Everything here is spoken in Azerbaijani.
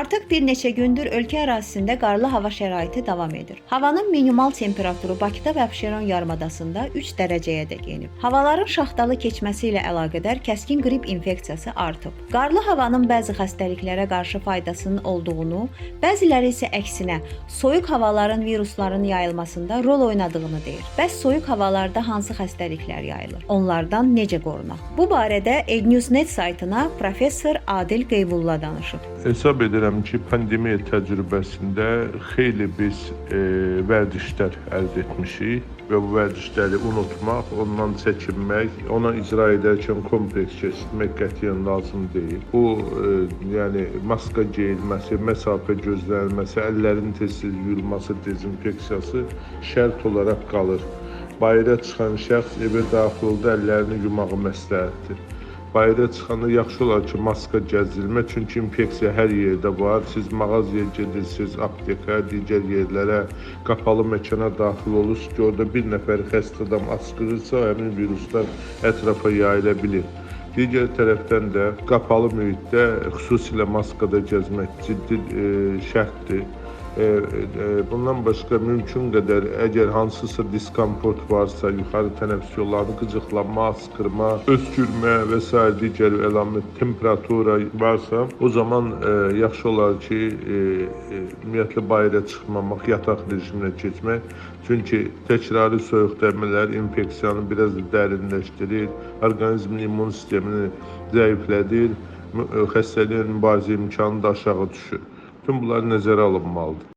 Artıq bir neçə gündür ölkə ərazisində qarlı hava şəraiti davam edir. Havanın minimal temperaturu Bakıda və Abşeron yarımadasında 3 dərəcəyə dək enib. Havaların şaxtalı keçməsi ilə əlaqədar kəskin qrip infeksiyası artıb. Qarlı havanın bəzi xəstəliklərə qarşı faydasının olduğunu, bəziləri isə əksinə soyuq havaların virusların yayılmasında rol oynadığını deyir. Bəs soyuq havalarda hansı xəstəliklər yayılır? Onlardan necə qorunaq? Bu barədə Egnews.net saytına professor Adil Qeybulla danışıb. Hesab edirəm ki, pandemiya təcrübəsində xeyli biz vərdişlər əldə etmişik və bu vərdişləri unutmaq, ondan çəkinmək, ona icra edərkən kompleks keçirmək qətiyyən lazım deyil. Bu, yəni maska geyilməsi, məsafə gözlənilməsi, əllərin tez-tez yuyulması, dezinfeksiyası şərt olaraq qalır. Bayıra çıxan şəxs evə daxil oldu, əllərini yumağı məsləhətdir. Bayıra çıxanda yaxşı olar ki, maska gəzdirilmə, çünki infeksiya hər yerdə var. Siz mağazaya gedirsiniz, apteka, digər yerlərə, qapalı məkana daxil olursunuz ki, orada bir nəfər xəstə adam askırırsa, həmin viruslar ətrafa yayıla bilir. Digər tərəfdən də qapalı mühitdə xüsusilə maskada gəzmək ciddi şərtdir. Bundan başqa mümkün qədər əgər hansısa diskomfort varsa, yuxarı tənəffüs yollarını qıcıqlanma, askırma, öskürmə və s. digər əlamət temperatura varsa, o zaman yaxşı olar ki, ümumiyyətlə bayıra çıxmamaq, yataq rejiminə keçmək. Çünki təkrarı soyuq dərmələr infeksiyanı biraz dərinləşdirir, orqanizmin immun sistemini zəiflədir, xəstəliyin mübarizə imkanı da aşağı düşür. Bütün bunlar nəzərə alınmalıdır.